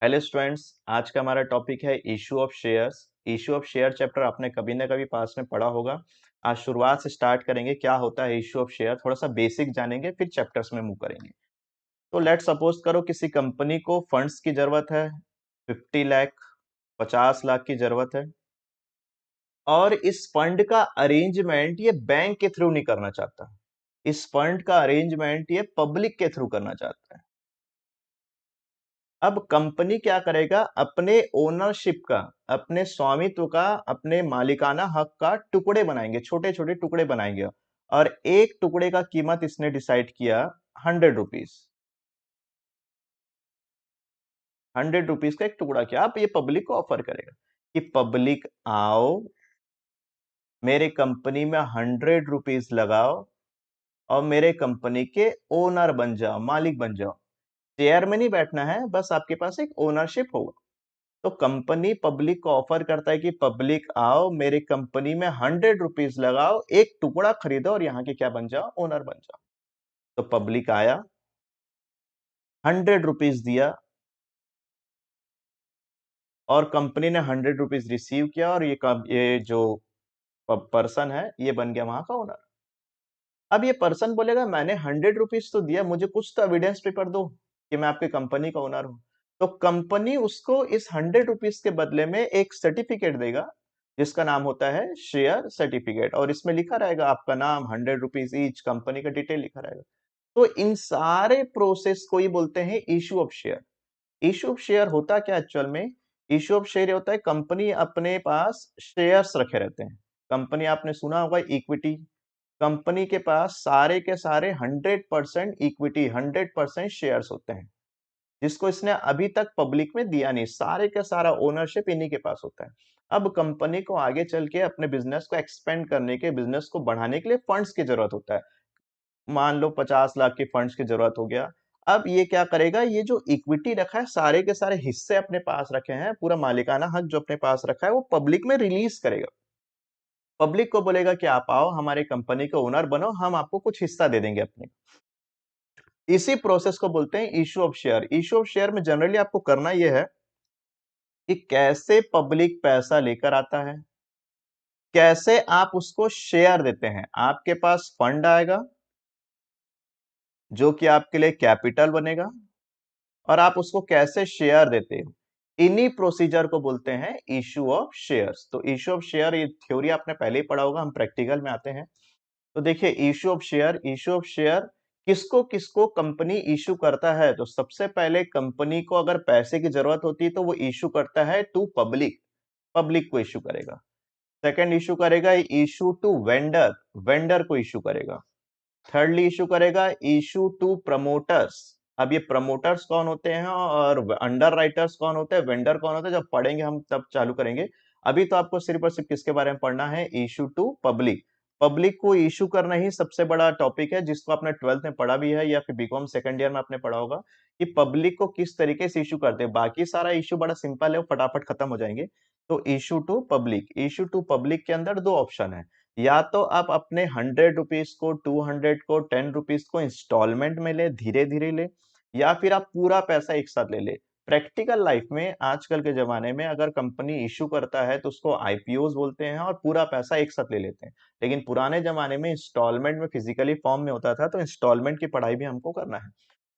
Hello students, आज का हमारा टॉपिक है issue of shares. Issue of share chapter आपने कभी ना कभी पास में पढ़ा होगा। आज शुरुआत से स्टार्ट करेंगे, क्या होता है इशू ऑफ शेयर, थोड़ा सा बेसिक जानेंगे, फिर चैप्टर्स में मूव करेंगे। तो लेट सपोज करो किसी कंपनी को फंड्स की जरूरत है, 50 लाख 50 लाख की जरूरत है, और इस फंड का अरेंजमेंट ये बैंक के थ्रू नहीं करना चाहता। इस फंड का अरेंजमेंट ये पब्लिक के थ्रू करना चाहता है। अब कंपनी क्या करेगा, अपने ओनरशिप का, अपने स्वामित्व का, अपने मालिकाना हक का टुकड़े बनाएंगे, छोटे छोटे टुकड़े बनाएंगे। और एक टुकड़े का कीमत इसने डिसाइड किया 100 रुपीज। 100 रुपीज का एक टुकड़ा किया, आप ये पब्लिक को ऑफर करेगा कि पब्लिक आओ, मेरे कंपनी में 100 रुपीज लगाओ और मेरे कंपनी के ओनर बन जाओ, मालिक बन जाओ। शेयर में नहीं बैठना है, बस आपके पास एक ओनरशिप होगा। तो कंपनी पब्लिक को ऑफर करता है कि पब्लिक आओ, मेरे कंपनी में 100 रुपीज लगाओ, एक टुकड़ा खरीदो और यहाँ के क्या बन जाओ, ओनर बन जाओ। तो पब्लिक आया, 100 रुपीज दिया और कंपनी ने 100 रुपीज रिसीव किया, और ये जो पर्सन है ये बन गया वहां का ओनर। अब ये पर्सन बोलेगा मैंने 100 रुपीज तो दिया, मुझे कुछ तो एविडेंस पेपर दो कि मैं आपकी कंपनी का ओनर हूं। तो कंपनी उसको इस 100 रुपीज के बदले में एक सर्टिफिकेट देगा, जिसका नाम होता है शेयर सर्टिफिकेट, और इसमें लिखा रहेगा आपका नाम, 100 रुपीज ईच, कंपनी का डिटेल लिखा रहेगा। तो इन सारे प्रोसेस को ही बोलते हैं issue of share. Issue of share होता क्या एक्चुअल में? इशू ऑफ शेयर होता है कंपनी अपने पास शेयर्स रखे रहते हैं। कंपनी, आपने सुना होगा इक्विटी, कंपनी के पास सारे के सारे 100% इक्विटी, 100% शेयर्स होते हैं, जिसको इसने अभी तक पब्लिक में दिया नहीं। सारे का सारा ओनरशिप इन्हीं के पास होता है। अब कंपनी को आगे चल के अपने बिजनेस को एक्सपेंड करने के, बिजनेस को बढ़ाने के लिए फंड्स की जरूरत होता है। मान लो 50 लाख के फंड्स की जरूरत हो गया। अब ये क्या करेगा, ये जो इक्विटी रखा है, सारे के सारे हिस्से अपने पास रखे हैं, पूरा मालिकाना हक जो अपने पास रखा है वो पब्लिक में रिलीज करेगा। पब्लिक को बोलेगा कि आप आओ, हमारे कंपनी के ओनर बनो, हम आपको कुछ हिस्सा दे देंगे अपने। इसी प्रोसेस को बोलते हैं issue of share. Issue of share में जनरली आपको करना यह है कि कैसे पब्लिक पैसा लेकर आता है, कैसे आप उसको शेयर देते हैं। आपके पास फंड आएगा जो कि आपके लिए कैपिटल बनेगा, और आप उसको कैसे शेयर देते हो, इन्हीं प्रोसीजर को बोलते हैं इशू ऑफ शेयर्स। तो इशू ऑफ शेयर, ये थ्योरी आपने पहले ही पढ़ा होगा, हम प्रैक्टिकल में आते हैं। तो देखिए, issue of share, issue of share किसको किसको कंपनी इशू करता है। तो सबसे पहले कंपनी को अगर पैसे की जरूरत होती है तो वो इशू करता है टू पब्लिक, पब्लिक को इशू करेगा। सेकंड इशू करेगा इशू टू वेंडर, वेंडर को इशू करेगा। थर्डली इशू करेगा इशू टू प्रमोटर्स। अब ये प्रमोटर्स कौन होते हैं और अंडर राइटर्स कौन होते हैं, वेंडर कौन होते हैं, जब पढ़ेंगे हम तब चालू करेंगे। अभी तो आपको सिर्फ और सिर्फ किसके बारे में पढ़ना है, इशू टू पब्लिक। पब्लिक को इशू करना ही सबसे बड़ा टॉपिक है, जिसको आपने 12th में पढ़ा भी है, या फिर बीकॉम सेकंड ईयर में आपने पढ़ा होगा कि पब्लिक को किस तरीके से इशू करते हैं। बाकी सारा इशू बड़ा सिंपल है, वो फटाफट खत्म हो जाएंगे। तो issue to public, issue to public के अंदर दो ऑप्शन है। या तो आप अपने 100 रुपीज को, 200 को, 10 रुपीज को इंस्टॉलमेंट में ले, धीरे धीरे ले, या फिर आप पूरा पैसा एक साथ ले ले। प्रैक्टिकल लाइफ में आजकल के जमाने में अगर कंपनी इशू करता है तो उसको आईपीओस बोलते हैं, और पूरा पैसा एक साथ ले लेते हैं। लेकिन पुराने जमाने में इंस्टॉलमेंट में फिजिकली फॉर्म में होता था, तो इंस्टॉलमेंट की पढ़ाई भी हमको करना है।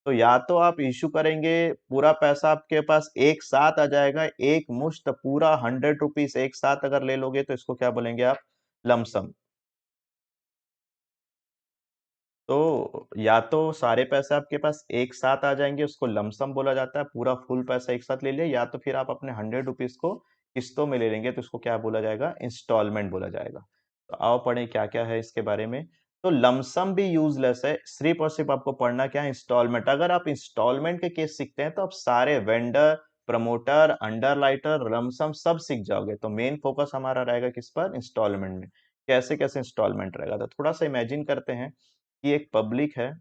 तो या तो आप इशू करेंगे, पूरा पैसा आपके पास एक साथ आ जाएगा, एक मुश्त पूरा 100 रुपीज एक साथ अगर ले लोगे तो इसको क्या बोलेंगे आप, लमसम। तो या तो सारे पैसे आपके पास एक साथ आ जाएंगे, उसको लमसम बोला जाता है, पूरा फुल पैसा एक साथ ले लिया, या तो फिर आप अपने 100 रुपीज को किस्तों में ले लेंगे, तो इसको क्या बोला जाएगा, इंस्टॉलमेंट बोला जाएगा। तो आओ पढ़ें क्या क्या है इसके बारे में। तो लमसम भी यूजलेस है, सिर्फ और सिर्फ आपको पढ़ना क्या है, इंस्टॉलमेंट। अगर आप इंस्टॉलमेंट के केस सीखते हैं तो आप सारे वेंडर, प्रमोटर, अंडरलाइटर, लमसम सब सीख जाओगे। तो मेन फोकस हमारा रहेगा किस पर, इंस्टॉलमेंट में। कैसे कैसे इंस्टॉलमेंट रहेगा, तो थोड़ा सा इमेजिन करते हैं कि एक पब्लिक है,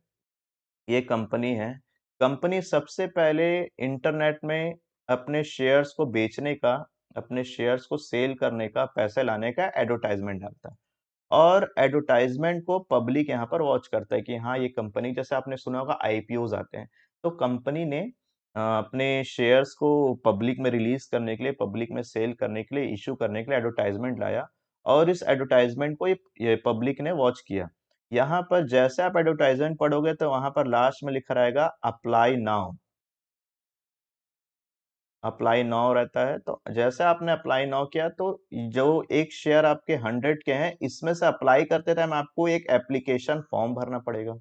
ये कंपनी है। कंपनी सबसे पहले इंटरनेट में अपने शेयर्स को बेचने का, अपने शेयर्स को सेल करने का, पैसे लाने का एडवर्टाइजमेंट डालता है, और एडवर्टाइजमेंट को पब्लिक यहाँ पर वॉच करता है कि हाँ ये कंपनी, जैसे आपने सुना होगा आईपीओज आते हैं। तो कंपनी ने अपने शेयर्स को पब्लिक में रिलीज करने के लिए, पब्लिक में सेल करने के लिए, इशू करने के लिए एडवर्टाइजमेंट लाया और इस एडवर्टाइजमेंट को ये पब्लिक ने वॉच किया। यहाँ पर जैसे आप एडवर्टाइजमेंट पढ़ोगे तो वहां पर लास्ट में लिखा रहेगा अप्लाई नाउ। अप्लाई नाउ रहता है, तो जैसे आपने अप्लाई नाउ किया तो जो एक शेयर आपके 100 के हैं, इसमें से अप्लाई करते टाइम आपको एक एप्लीकेशन फॉर्म भरना पड़ेगा।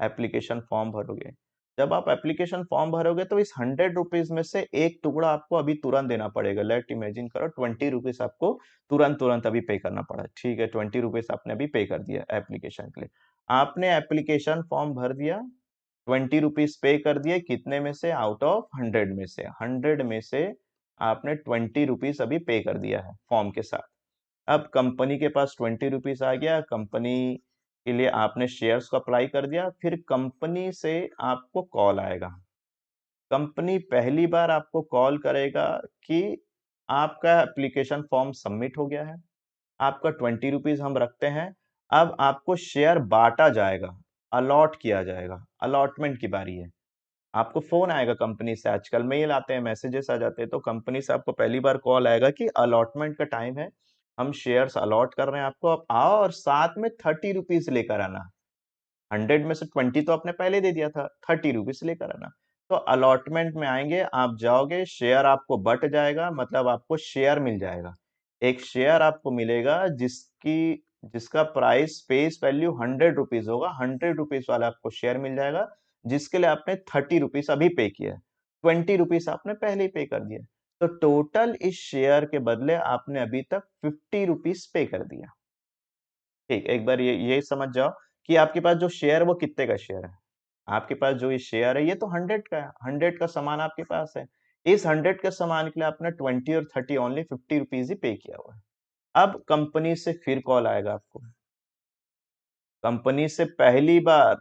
एप्लीकेशन फॉर्म भरोगे, जब आप एप्लीकेशन फॉर्म भरोगे तो इस 100 रुपीज में से एक टुकड़ा आपको अभी तुरंत देना पड़ेगा। लेट इमेजिन करो 20 रुपीज आपको तुरंत तुरंत अभी पे करना पड़ा। ठीक है, 20 रुपीज आपने अभी पे कर दिया एप्लीकेशन के लिए। आपने एप्लीकेशन फॉर्म भर दिया, 20 रुपीज पे कर दिए, कितने में से? आउट ऑफ 100 में से। 100 में से आपने 20 रुपीज अभी पे कर दिया है फॉर्म के साथ। अब कंपनी के पास 20 रुपीज आ गया, कंपनी के लिए आपने शेयर्स को अप्लाई कर दिया, फिर कंपनी से आपको कॉल आएगा। कंपनी पहली बार आपको कॉल करेगा कि आपका एप्लीकेशन फॉर्म सबमिट हो गया है, आपका 20 रुपीज हम रखते हैं, अब आपको शेयर बांटा जाएगा, अलॉट किया जाएगा, अलॉटमेंट की बारी है। आपको फोन आएगा कंपनी से, आजकल मेल आते हैं, मैसेजेस आ जाते हैं, तो कंपनी से आपको पहली बार कॉल आएगा कि अलॉटमेंट का टाइम है, हम शेयर्स अलॉट कर रहे हैं आपको, आप आओ और साथ में 30 रुपीज लेकर आना। 100 में से 20 तो आपने पहले दे दिया था, 30 रुपीज लेकर आना। तो अलॉटमेंट में आएंगे, आप जाओगे, शेयर आपको बट जाएगा, मतलब आपको शेयर मिल जाएगा। एक शेयर आपको मिलेगा जिसका प्राइस फेस वैल्यू 100 रुपीज होगा। 100 रुपीज वाला आपको शेयर मिल जाएगा, जिसके लिए आपने 30 रुपीज अभी पे किया है, 20 रुपीज आपने पहले ही पे कर दिया। तो टोटल इस शेयर के बदले आपने अभी तक 50 रुपीज पे कर दिया। ठीक, एक बार ये समझ जाओ कि आपके पास जो शेयर है वो कितने का शेयर है। आपके पास जो ये शेयर है ये तो 100 का है, 100 का सामान आपके पास है। इस 100 के सामान के लिए आपने 20 और 30 ओनली 50 रुपीज ही पे किया हुआ है। अब कंपनी से फिर कॉल आएगा आपको, कंपनी से पहली बार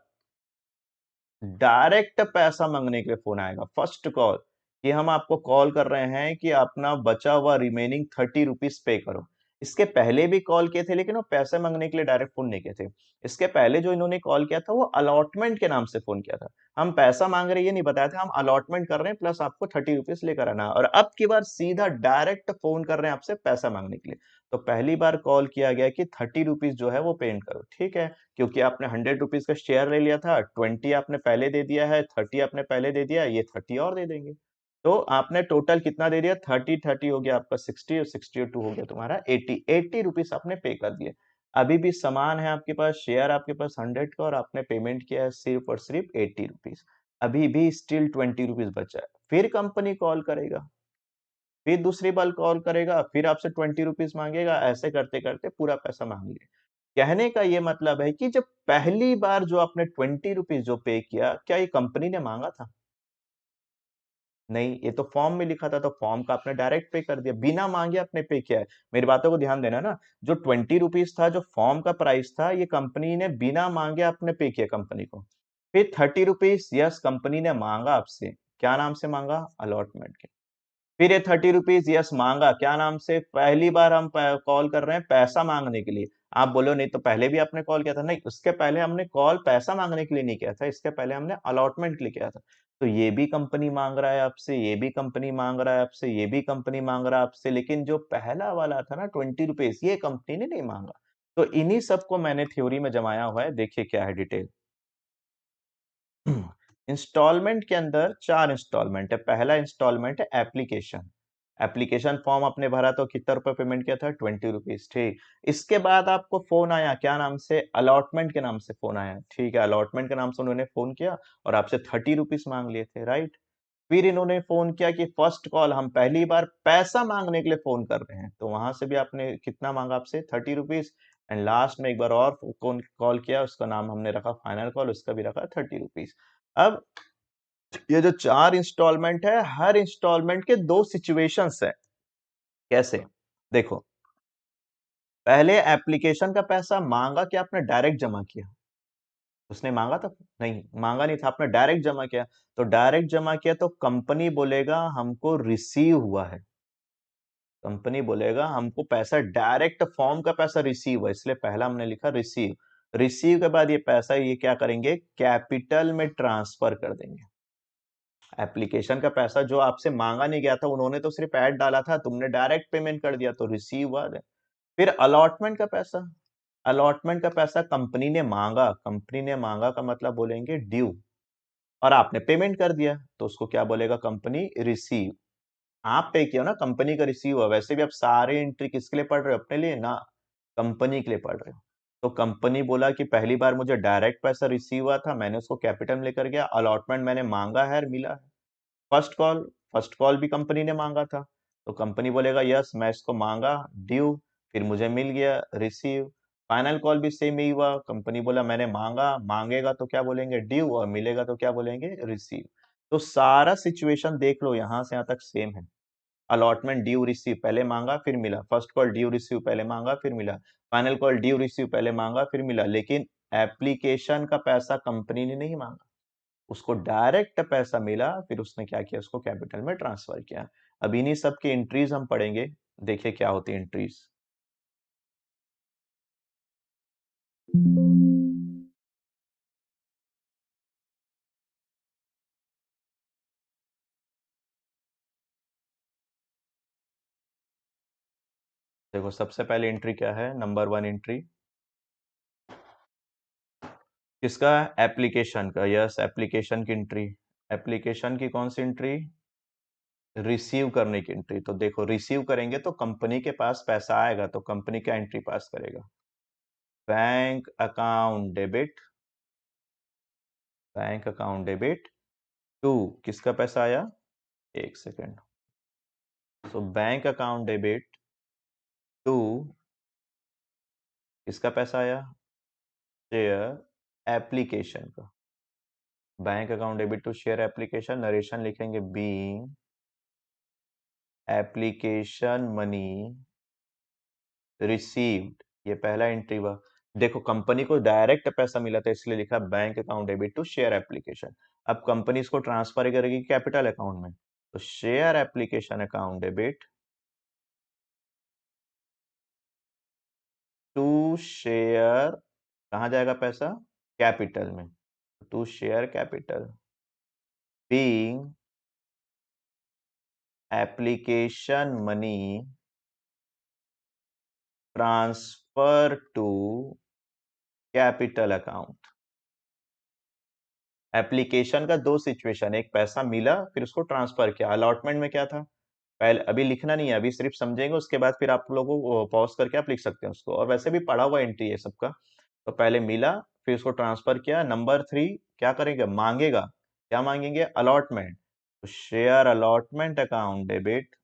डायरेक्ट पैसा मांगने के लिए फोन आएगा, फर्स्ट कॉल, कि हम आपको कॉल कर रहे हैं कि अपना बचा हुआ रिमेनिंग 30 रुपीज पे करो। इसके पहले भी कॉल किए थे, लेकिन वो पैसे मांगने के लिए डायरेक्ट फोन नहीं किए थे। इसके पहले जो इन्होंने कॉल किया था वो अलॉटमेंट के नाम से फोन किया था। हम पैसा मांग रहे, ये नहीं बताया था, हम अलॉटमेंट कर रहे हैं प्लस आपको 30 रुपीज लेकर आना है। और अब की बार सीधा डायरेक्ट फोन कर रहे हैं आपसे पैसा मांगने के लिए। तो पहली बार कॉल किया गया कि 30 रुपीज जो है वो पेमेंट करो। ठीक है, क्योंकि आपने 100 रुपीज का शेयर ले लिया था, 20 आपने पहले दे दिया है, 30 आपने पहले दे दिया, ये 30 और दे देंगे। तो आपने टोटल कितना दे दिया? 30 हो गया आपका 60 और 62 हो गया तुम्हारा 80। 80 रुपीज आपने पे कर दिए। अभी भी समान है आपके पास, शेयर आपके पास 100 का और आपने पेमेंट किया है सिर्फ और सिर्फ 80 रुपीज। अभी भी स्टिल 20 रुपीज बचा है। फिर कंपनी कॉल करेगा, फिर दूसरी बार कॉल करेगा, फिर आपसे 20 रुपीज मांगेगा, ऐसे करते करते पूरा पैसा मांग लिया। कहने का ये मतलब है कि जब पहली बार जो आपने 20 रुपीज जो पे किया, क्या ये कंपनी ने मांगा था? नहीं, ये तो फॉर्म में लिखा था, तो फॉर्म का आपने डायरेक्ट पे कर दिया, बिना मांगे आपने पे किया है। मेरी बातों को ध्यान देना ना, जो 20 रुपीज था, जो फॉर्म का प्राइस था, ये कंपनी ने बिना मांगे आपने पे किया कंपनी को। फिर 30 रुपीज, यस कंपनी ने मांगा आपसे, क्या नाम से मांगा? अलॉटमेंट के। फिर ये 30 रुपीज, यस मांगा, क्या नाम से? पहली बार हम कॉल कर रहे हैं पैसा मांगने के लिए। आप बोलो नहीं तो पहले भी आपने कॉल किया था। नहीं, उसके पहले हमने कॉल पैसा मांगने के लिए नहीं किया था, इसके पहले हमने अलॉटमेंट के लिए किया था। तो ये भी कंपनी मांग रहा है आपसे, ये भी कंपनी मांग रहा है आपसे, ये भी कंपनी मांग रहा है आपसे, लेकिन जो पहला वाला था ना 20 रुपीज, ये कंपनी ने नहीं मांगा। तो इन्हीं सबको मैंने थ्योरी में जमाया हुआ है, देखिए क्या है डिटेल। इंस्टॉलमेंट के अंदर 4 इंस्टॉलमेंट है। पहला इंस्टॉलमेंट है एप्लीकेशन। एप्लीकेशन फॉर्म आपने भरा तो कितना रुपए पेमेंट किया था? 20 रुपीज। ठीक, इसके बाद आपको फोन आया, क्या नाम से? अलॉटमेंट के नाम से फोन आया। ठीक है, अलॉटमेंट के नाम से उन्होंने फोन किया और आपसे 30 रुपीज मांग लिए थे, राइट? फिर इन्होंने फोन किया कि फर्स्ट कॉल, हम पहली बार पैसा मांगने के लिए फोन कर रहे हैं, तो वहां से भी आपने कितना मांगा आपसे? 30 रुपीज। एंड लास्ट में एक बार और कौन कॉल किया, उसका नाम हमने रखा फाइनल कॉल, उसका भी रखा 30 रुपीज। अब ये जो 4 इंस्टॉलमेंट है, हर इंस्टॉलमेंट के 2 सिचुएशंस है। कैसे? देखो, पहले एप्लीकेशन का पैसा मांगा कि आपने डायरेक्ट जमा किया? उसने मांगा था? नहीं, मांगा नहीं था, आपने डायरेक्ट जमा किया। तो डायरेक्ट जमा किया तो कंपनी बोलेगा हमको रिसीव हुआ है। कंपनी बोलेगा हमको पैसा डायरेक्ट फॉर्म का पैसा रिसीव है, इसलिए पहला हमने लिखा रिसीव। रिसीव के बाद ये पैसा ये क्या करेंगे? कैपिटल में ट्रांसफर कर देंगे। एप्लीकेशन का पैसा जो आपसे मांगा नहीं गया था, उन्होंने तो सिर्फ ऐड डाला था, तुमने डायरेक्ट पेमेंट कर दिया तो रिसीव हुआ। फिर अलॉटमेंट का पैसा, अलॉटमेंट का पैसा कंपनी ने मांगा, कंपनी ने मांगा का मतलब बोलेंगे ड्यू, और आपने पेमेंट कर दिया तो उसको क्या बोलेगा कंपनी, रिसीव। आप पे किया ना, कंपनी का रिसीव हुआ। वैसे भी आप सारे एंट्री किसके लिए पढ़ रहे हो, अपने लिए ना, कंपनी के लिए पढ़ रहे हो। तो कंपनी बोला कि पहली बार मुझे डायरेक्ट पैसा रिसीव हुआ था, मैंने उसको कैपिटल में लेकर गया, अलॉटमेंट मैंने मांगा है और मिला है। फर्स्ट कॉल, फर्स्ट कॉल भी कंपनी ने मांगा था, तो कंपनी बोलेगा यस मैं इसको मांगा, ड्यू, फिर मुझे मिल गया, रिसीव। फाइनल कॉल भी सेम ही हुआ, कंपनी बोला मैंने मांगा, मांगेगा तो क्या बोलेंगे ड्यू, और मिलेगा तो क्या बोलेंगे रिसीव। तो सारा सिचुएशन देख लो, यहां से यहां तक सेम है। अलॉटमेंट ड्यू रिसीव, पहले मांगा फिर मिला। फर्स्ट कॉल ड्यू रिसीव, पहले मांगा फिर मिला। फाइनल कॉल ड्यू रिसीव, पहले मांगा फिर मिला। लेकिन एप्लीकेशन का पैसा कंपनी ने नहीं मांगा, उसको डायरेक्ट पैसा मिला, फिर उसने क्या किया, उसको कैपिटल में ट्रांसफर किया। अब इन्हीं सब की एंट्रीज हम पढ़ेंगे, देखिए क्या होती है एंट्रीज। देखो सबसे पहले एंट्री क्या है, नंबर 1 एंट्री किसका, एप्लीकेशन का। यस, एप्लीकेशन की एंट्री। एप्लीकेशन की कौन सी एंट्री, रिसीव करने की एंट्री। तो देखो रिसीव करेंगे तो कंपनी के पास पैसा आएगा, तो कंपनी क्या एंट्री पास करेगा, bank account debit, bank account debit to, किसका पैसा आया, एक second. So bank account debit to, किसका पैसा आया, शेयर एप्लीकेशन का। Bank account debit to share application, narration लिखेंगे बीइंग एप्लीकेशन मनी रिसीव्ड, ये पहला एंट्री हुआ। देखो कंपनी को डायरेक्ट पैसा मिला था इसलिए लिखा bank account debit to share application. अब कंपनी इसको ट्रांसफर करेगी कैपिटल अकाउंट में, तो share application account debit to share, कहाँ जाएगा पैसा, कैपिटल में, to share capital being application money transfer to capital account. Application का दो सिचुएशन, एक पैसा मिला फिर उसको ट्रांसफर किया। अलॉटमेंट में क्या था, पहले अभी लिखना नहीं है, अभी सिर्फ समझेंगे, उसके बाद फिर आप लोगों को पॉज करके आप लिख सकते हैं उसको, और वैसे भी पढ़ा हुआ एंट्री है सबका। तो पहले मिला फिर उसको ट्रांसफर किया। नंबर 3 क्या करेंगे, मांगेगा, क्या मांगेंगे, अलॉटमेंट, तो share allotment account debit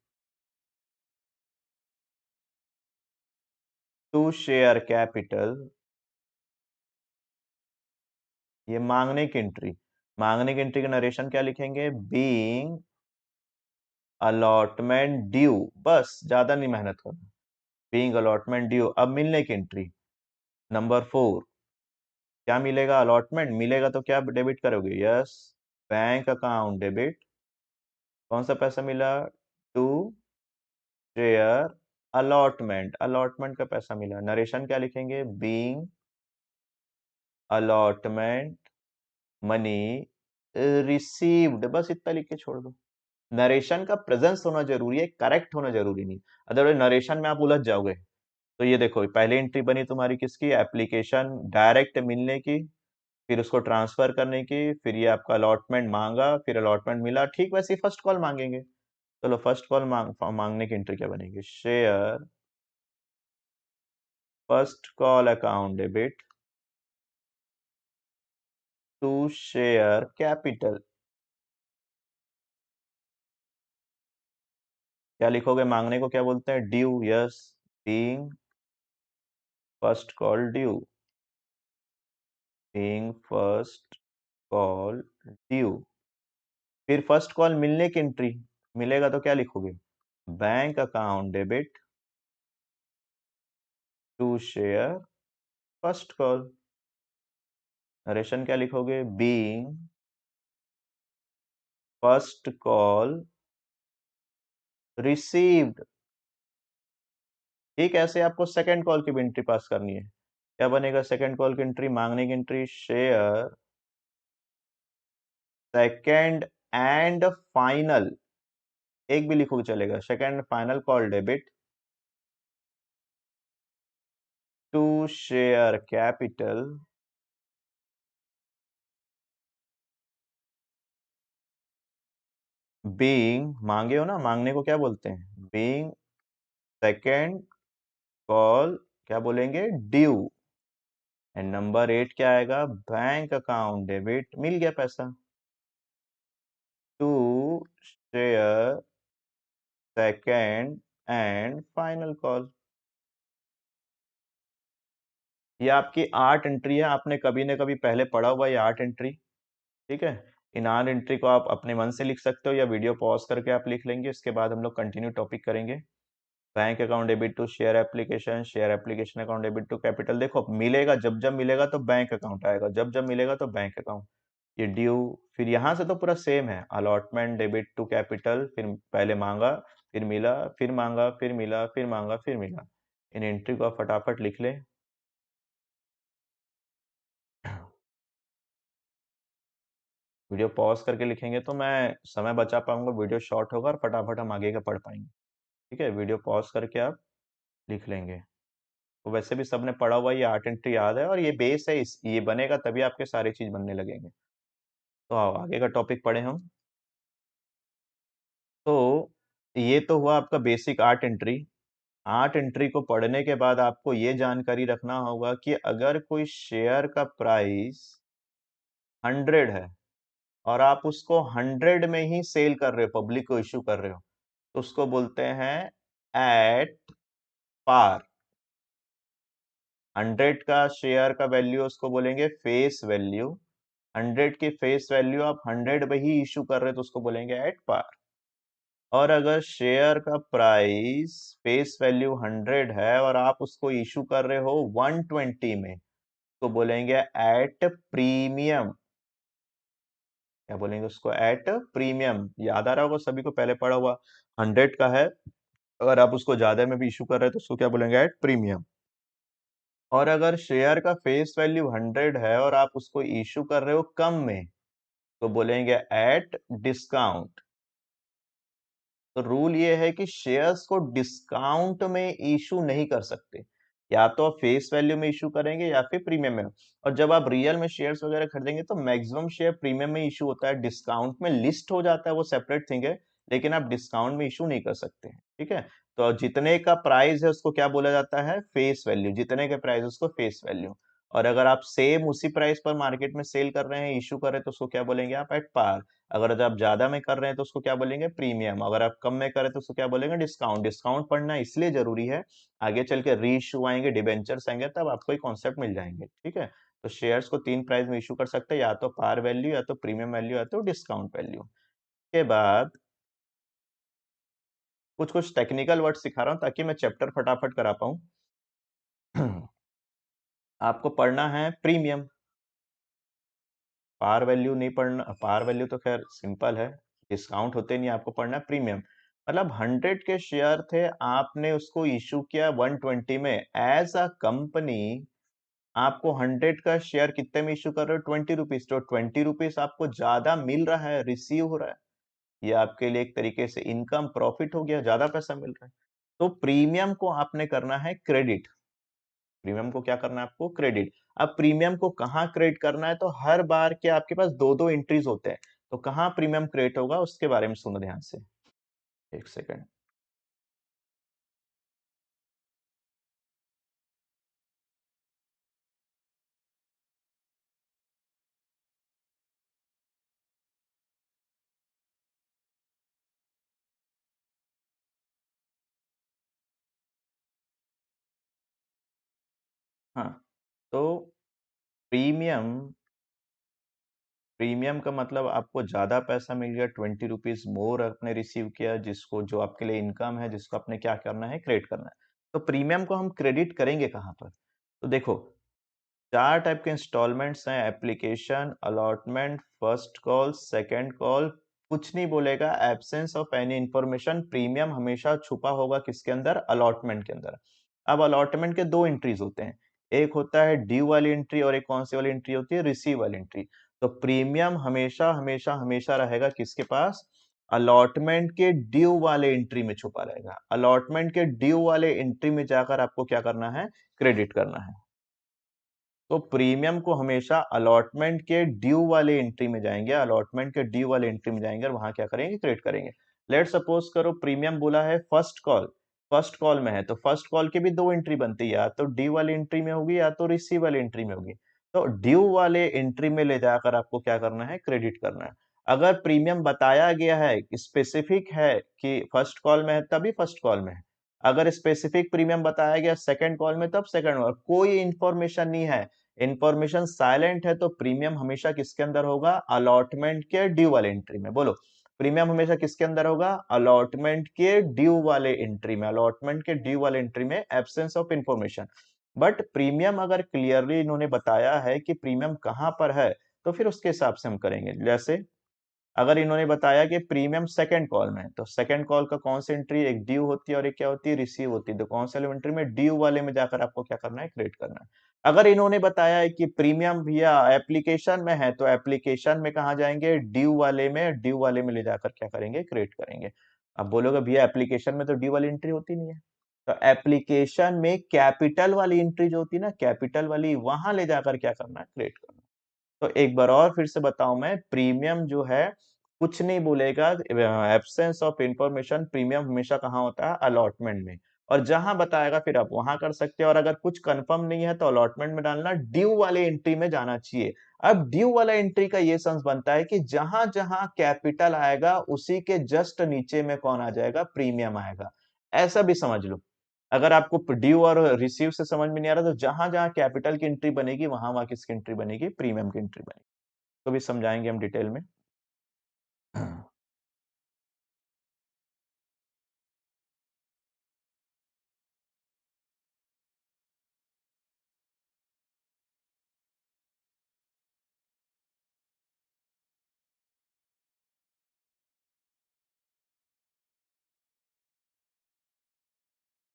to share capital, ये मांगने की एंट्री। मांगने की एंट्री का नरेशन क्या लिखेंगे, बीइंग अलॉटमेंट ड्यू, बस ज्यादा नहीं मेहनत करना, बीइंग अलॉटमेंट ड्यू। अब मिलने की एंट्री, नंबर 4 क्या मिलेगा, अलॉटमेंट मिलेगा तो क्या डेबिट करोगे, यस बैंक अकाउंट डेबिट, कौन सा पैसा मिला, टू शेयर अलॉटमेंट, अलॉटमेंट का पैसा मिला। नरेशन क्या लिखेंगे, बीइंग अलॉटमेंट मनी रिसीव्ड, बस इतना लिख के छोड़ दो। नरेशन का प्रेजेंस होना जरूरी है, करेक्ट होना जरूरी नहीं, अदरवाइज नरेशन में आप उलझ जाओगे। तो ये देखो पहली एंट्री बनी तुम्हारी किसकी, एप्लीकेशन डायरेक्ट मिलने की, फिर उसको ट्रांसफर करने की, फिर ये आपका अलॉटमेंट मांगा, फिर अलॉटमेंट मिला, ठीक वैसे ही फर्स्ट कॉल मांगेंगे। चलो फर्स्ट कॉल मांगने की एंट्री क्या बनेगी, share first call account debit to share capital, क्या लिखोगे, मांगने को क्या बोलते हैं, due, yes being first call due, being first call due. फिर फर्स्ट कॉल मिलने की एंट्री, मिलेगा तो क्या लिखोगे, bank account debit to share first call, narration क्या लिखोगे, बीइंग फर्स्ट कॉल रिसीव्ड। ठीक ऐसे आपको सेकंड कॉल की भी एंट्री पास करनी है। क्या बनेगा सेकंड कॉल की एंट्री, मांगने की entry, share second and final, एक भी लिखोगे चलेगा, second final call debit to share capital being, मांगे हो ना, मांगने को क्या बोलते हैं, बीइंग सेकंड कॉल क्या बोलेंगे, ड्यू। एंड नंबर 8 क्या आएगा, बैंक अकाउंट डेबिट, मिल गया पैसा, to share second and final call. ये आपकी 8 एंट्री है, आपने कभी न कभी पहले पढ़ा हुआ ये 8 एंट्री, ठीक है। इन 8 एंट्री को आप अपने मन से लिख सकते हो या वीडियो पॉज करके आप लिख लेंगे, इसके बाद हम लोग कंटिन्यू टॉपिक करेंगे। Bank account debit to share application account debit to capital. देखो मिलेगा, जब जब मिलेगा तो बैंक अकाउंट आएगा, जब जब मिलेगा तो बैंक अकाउंट। ये ड्यू, फिर यहाँ से तो पूरा सेम है, अलॉटमेंट डेबिट टू कैपिटल, फिर पहले मांगा फिर मिला, फिर मांगा फिर मिला, फिर मांगा फिर मिला। इन एंट्री को आप फटाफट लिख ले। वीडियो पॉज करके लिखेंगे तो मैं समय बचा पाऊंगा, वीडियो शॉर्ट होगा और फटाफट हम आगे का पढ़ पाएंगे, ठीक है। वीडियो पॉज करके आप लिख लेंगे। तो वैसे भी सबने पढ़ा हुआ, ये 8 एंट्री याद है और ये बेस है, ये बनेगा तभी आपके सारी चीज बनने लगेंगे। तो आओ आगे का टॉपिक पढ़े हम। तो ये तो हुआ आपका बेसिक 8 एंट्री। 8 एंट्री को पढ़ने के बाद आपको ये जानकारी रखना होगा कि अगर कोई शेयर का प्राइस 100 है और आप उसको 100 में ही सेल कर रहे हो, पब्लिक को इश्यू कर रहे हो, तो उसको बोलते हैं एट पार। 100 का शेयर का वैल्यू उसको बोलेंगे फेस वैल्यू। 100 की फेस वैल्यू आप 100 में ही इशू कर रहे हो तो उसको बोलेंगे एट पार। और अगर शेयर का प्राइस फेस वैल्यू 100 है और आप उसको इशू कर रहे हो 120 में, तो बोलेंगे एट प्रीमियम। क्या बोलेंगे उसको, एट प्रीमियम। याद आ रहा होगा सभी को, पहले पढ़ा हुआ। 100 का है, अगर आप उसको ज्यादा में भी इशू कर रहे हैं तो उसको क्या बोलेंगे, एट प्रीमियम। और अगर शेयर का फेस वैल्यू 100 है और आप उसको इशू कर रहे हो कम में, तो बोलेंगे एट डिस्काउंट। तो रूल ये है कि शेयर्स को डिस्काउंट में इशू नहीं कर सकते, या तो आप फेस वैल्यू में इशू करेंगे या फिर प्रीमियम में। और जब आप रियल में शेयर्स वगैरह खरीदेंगे तो मैक्सिमम शेयर प्रीमियम में इशू होता है, डिस्काउंट में लिस्ट हो जाता है, वो सेपरेट थिंग है, लेकिन आप डिस्काउंट में इशू नहीं कर सकते हैं, ठीक है। तो जितने का प्राइस है उसको क्या बोला जाता है, फेस वैल्यू। जितने के प्राइस उसको फेस वैल्यू। और अगर आप सेम उसी प्राइस पर मार्केट में सेल कर रहे हैं, इशू कर रहे हैं, तो उसको क्या बोलेंगे आप, एट पार। अगर आप ज्यादा में कर रहे हैं तो उसको क्या बोलेंगे, प्रीमियम। अगर आप कम में कर रहे हैं तो उसको क्या बोलेंगे, डिस्काउंट। डिस्काउंट पढ़ना इसलिए जरूरी है, आगे चल के री इशू आएंगे, डिबेंचर्स आएंगे, तब आपको एक कॉन्सेप्ट मिल जाएंगे, ठीक है। तो शेयर्स को 3 प्राइस में इशू कर सकते हैं, या तो पार वैल्यू, या तो प्रीमियम वैल्यू, या तो डिस्काउंट वैल्यू। के बाद कुछ कुछ टेक्निकल वर्ड सिखा रहा हूँ ताकि मैं चैप्टर फटाफट करा पाऊँ। आपको पढ़ना है प्रीमियम, पार वैल्यू नहीं पढ़ना। पार वैल्यू तो खैर सिंपल है, डिस्काउंट होते नहीं, आपको पढ़ना है प्रीमियम। मतलब 100 के शेयर थे, आपने उसको इशू किया 120 में, एज अ कंपनी आपको 100 का शेयर कितने में इशू कर रहे हो, 20 रुपीज। तो 20 रुपीज आपको ज्यादा मिल रहा है, रिसीव हो रहा है, ये आपके लिए एक तरीके से इनकम प्रॉफिट हो गया, ज्यादा पैसा मिल रहा है। तो प्रीमियम को आपने करना है क्रेडिट। प्रीमियम को क्या करना है आपको, क्रेडिट। अब प्रीमियम को कहाँ क्रेडिट करना है, तो हर बार के आपके पास दो दो एंट्रीज होते हैं, तो कहाँ प्रीमियम क्रिएट होगा उसके बारे में सुनो ध्यान से, एक सेकंड। हाँ, तो प्रीमियम, प्रीमियम का मतलब आपको ज्यादा पैसा मिल गया, 20 रुपीज मोर आपने रिसीव किया, जिसको जो आपके लिए इनकम है, जिसको आपने क्या करना है, क्रेडिट करना है। तो प्रीमियम को हम क्रेडिट करेंगे कहाँ पर, तो देखो 4 टाइप के इंस्टॉलमेंट्स हैं, application, allotment, first call, second call. कुछ नहीं बोलेगा, absence of any information, premium हमेशा छुपा होगा किसके अंदर, अलॉटमेंट के अंदर। अब अलॉटमेंट के दो एंट्रीज होते हैं, एक होता है ड्यू वाली एंट्री और एक कौन सी वाली एंट्री होती है, रिसीव वाली एंट्री। तो प्रीमियम हमेशा हमेशा हमेशा रहेगा किसके पास? अलॉटमेंट के ड्यू वाले एंट्री में छुपा रहेगा। अलॉटमेंट के ड्यू वाले एंट्री में जाकर आपको क्या करना है? क्रेडिट करना है। तो प्रीमियम को हमेशा अलॉटमेंट के ड्यू वाले एंट्री में जाएंगे, अलॉटमेंट के ड्यू वाले एंट्री में जाएंगे और वहां क्या करेंगे? क्रेडिट करेंगे। लेट सपोज करो प्रीमियम बोला है फर्स्ट कॉल, फर्स्ट कॉल में है तो फर्स्ट कॉल की भी दो एंट्री बनती है, या तो ड्यू वाली एंट्री में होगी या तो रिसीव वाली एंट्री में होगी। तो ड्यू वाले एंट्री में ले जाकर आपको क्या करना है? क्रेडिट करना है। अगर प्रीमियम बताया गया है, स्पेसिफिक है कि फर्स्ट कॉल में है तभी फर्स्ट कॉल में है, अगर स्पेसिफिक प्रीमियम बताया गया सेकंड कॉल में तब सेकंड कॉल, कोई इंफॉर्मेशन नहीं है, इंफॉर्मेशन साइलेंट है, तो प्रीमियम हमेशा किसके अंदर होगा? अलॉटमेंट के ड्यू वाले एंट्री में। बोलो, प्रीमियम हमेशा किसके अंदर होगा? अलॉटमेंट के ड्यू वाले एंट्री में। अलॉटमेंट के ड्यू वाले एंट्री में absence of information. But premium अगर क्लियरली इन्होंने बताया है कि प्रीमियम कहां पर है, तो फिर उसके हिसाब से हम करेंगे। जैसे अगर इन्होंने बताया कि प्रीमियम सेकंड कॉल में है, तो सेकंड कॉल का कौन सी एंट्री? एक ड्यू होती है और एक क्या होती है? रिसीव होती है। तो कौन से एंट्री में? ड्यू वाले में जाकर आपको क्या करना है? क्रिएट करना है। अगर इन्होंने बताया है कि प्रीमियम भैया एप्लीकेशन में है, तो एप्लीकेशन में कहा जाएंगे? ड्यू वाले में। ड्यू वाले में ले जाकर क्या करेंगे? क्रिएट करेंगे। अब बोलोगे भैया एप्लीकेशन में तो ड्यू वाली एंट्री होती नहीं है, तो एप्लीकेशन में कैपिटल वाली एंट्री जो होती है ना, कैपिटल वाली, वहां ले जाकर क्या करना है? क्रिएट करना है। तो एक बार और फिर से बताऊं मैं, प्रीमियम जो है कुछ नहीं बोलेगा, एब्सेंस ऑफ इंफॉर्मेशन, प्रीमियम हमेशा कहाँ होता है? अलॉटमेंट में। और जहां बताएगा फिर आप वहां कर सकते हो, और अगर कुछ कंफर्म नहीं है तो अलॉटमेंट में डालना, ड्यू वाले एंट्री में जाना चाहिए। अब ड्यू वाला एंट्री का ये सेंस बनता है कि जहां जहां कैपिटल आएगा उसी के जस्ट नीचे में कौन आ जाएगा? प्रीमियम आएगा। ऐसा भी समझ लो। अगर आपको ड्यू और रिसीव से समझ में नहीं आ रहा, तो जहां जहां कैपिटल की एंट्री बनेगी वहां वहां किसकी एंट्री बनेगी? प्रीमियम की एंट्री बनेगी। तो भी समझाएंगे हम डिटेल में।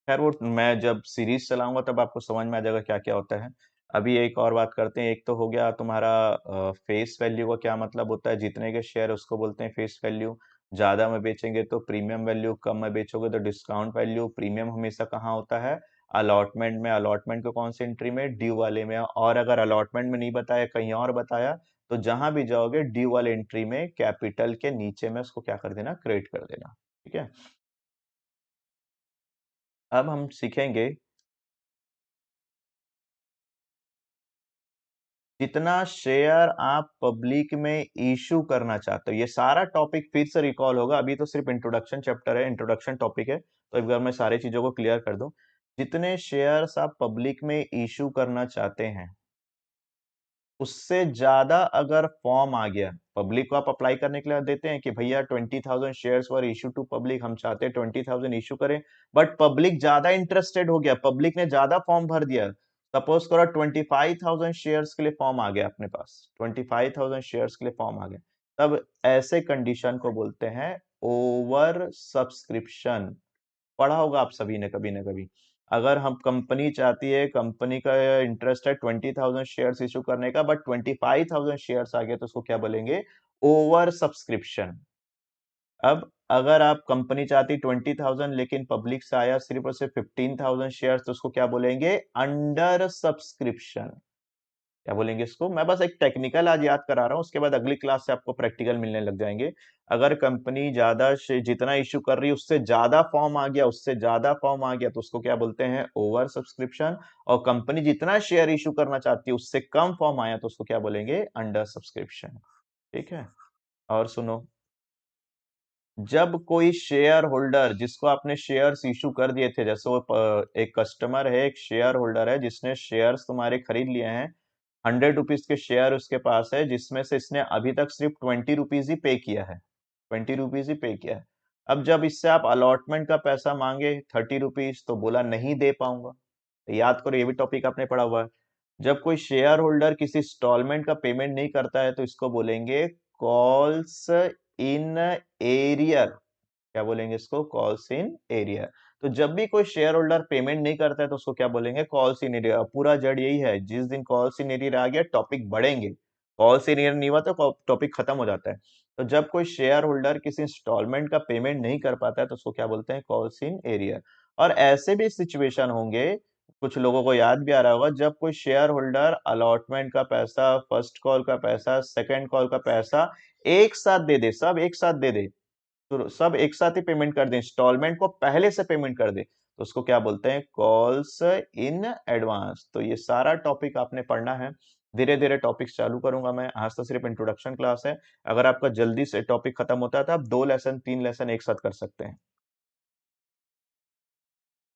खैर वो मैं जब सीरीज चलाऊंगा तब आपको समझ में आ जाएगा क्या क्या होता है। अभी एक और बात करते हैं। एक तो हो गया तुम्हारा फेस वैल्यू का क्या मतलब होता है? जितने के शेयर उसको बोलते हैं फेस वैल्यू। ज्यादा में बेचेंगे तो प्रीमियम वैल्यू, कम में बेचोगे तो डिस्काउंट वैल्यू। प्रीमियम हमेशा कहाँ होता है? अलॉटमेंट में। अलॉटमेंट को कौन सी एंट्री में? ड्यू वाले में। और अगर अलॉटमेंट में नहीं बताया, कहीं और बताया, तो जहां भी जाओगे ड्यू वाले एंट्री में कैपिटल के नीचे में उसको क्या कर देना? क्रिएट कर देना। ठीक है। अब हम सीखेंगे जितना शेयर आप पब्लिक में इशू करना चाहते हो। ये सारा टॉपिक फिर से रिकॉल होगा, अभी तो सिर्फ इंट्रोडक्शन चैप्टर है, इंट्रोडक्शन टॉपिक है, तो एक बार मैं सारी चीजों को क्लियर कर दूं। जितने शेयर्स आप पब्लिक में इशू करना चाहते हैं, उससे ज्यादा अगर फॉर्म आ गया, पब्लिक को आप अप्लाई करने के लिए देते हैं कि भैया 20,000 shares were issue to public, हम चाहते हैं 20,000 इशू करें, बट पब्लिक ज्यादा इंटरेस्टेड हो गया, पब्लिक ने ज्यादा फॉर्म भर दिया। सपोज करो 25,000 शेयर्स के लिए फॉर्म आ गया अपने पास, 25,000 शेयर्स के लिए फॉर्म आ गया, तब ऐसे कंडीशन को बोलते हैं ओवर सब्सक्रिप्शन। पढ़ा होगा आप सभी ने कभी ना कभी। अगर हम कंपनी चाहती है, कंपनी का इंटरेस्ट है 20,000 शेयर्स इशू करने का, बट 25,000 शेयर्स आ गए, तो उसको क्या बोलेंगे? Over subscription. अब अगर आप कंपनी चाहती 20,000 लेकिन पब्लिक से आया सिर्फ और सिर्फ 15,000 शेयर्स, तो उसको क्या बोलेंगे? Under subscription. क्या बोलेंगे इसको? मैं बस एक टेक्निकल आज याद करा रहा हूं, उसके बाद अगली क्लास से आपको प्रैक्टिकल मिलने लग जाएंगे। अगर कंपनी ज्यादा जितना इश्यू कर रही है उससे ज्यादा फॉर्म आ गया, उससे ज्यादा फॉर्म आ गया, तो उसको क्या बोलते हैं? Over subscription. और कंपनी जितना शेयर इश्यू करना चाहती है उससे कम फॉर्म आया, तो उसको क्या बोलेंगे? Under subscription. ठीक है। और सुनो, जब कोई शेयर होल्डर जिसको आपने शेयर्स इशू कर दिए थे, जैसे वो एक कस्टमर है, एक शेयर होल्डर है जिसने शेयर्स तुम्हारे खरीद लिए हैं, 100 रुपीज के शेयर उसके पास है, जिसमें से इसने अभी तक सिर्फ 20 रुपीज ही पे किया है, 20 रुपीज ही पे किया है। अब जब इससे आप अलॉटमेंट का पैसा मांगे 30 रुपीज, तो बोला नहीं दे पाऊंगा। तो याद करो, ये भी टॉपिक आपने पढ़ा हुआ है। जब कोई शेयर होल्डर किसी इंस्टॉलमेंट का पेमेंट नहीं करता है, तो इसको बोलेंगे कॉल्स इन एरियर। क्या बोलेंगे इसको? Calls in arrear. तो जब भी कोई शेयर होल्डर पेमेंट नहीं करता है, तो उसको क्या बोलेंगे? Calls in arrear. पूरा जड़ यही है, जिस दिन कॉल्स इन एरियर आ गया टॉपिक बढ़ेंगे। कॉल्स इन ईयर नहीं हुआ तो टॉपिक खत्म हो जाता है। तो जब कोई शेयर होल्डर किसी इंस्टॉलमेंट का पेमेंट नहीं कर पाता है तो उसको क्या बोलते हैं, कॉल्स इन एरियर। और ऐसे भी सिचुएशन होंगे, कुछ लोगों को याद भी आ रहा होगा, जब कोई शेयर होल्डर अलॉटमेंट का पैसा, फर्स्ट कॉल का पैसा, सेकंड कॉल का पैसा एक साथ दे दे, सब एक साथ दे दे, तो सब एक साथ ही पेमेंट कर दे, इंस्टॉलमेंट को पहले से पेमेंट कर दे, तो उसको क्या बोलते हैं, कॉल्स इन एडवांस। तो ये सारा टॉपिक आपने पढ़ना है। धीरे धीरे टॉपिक्स चालू करूंगा मैं, आज तो सिर्फ इंट्रोडक्शन क्लास है। अगर आपका जल्दी से टॉपिक खत्म होता है तो आप 2 लेसन 3 लेसन एक साथ कर सकते हैं।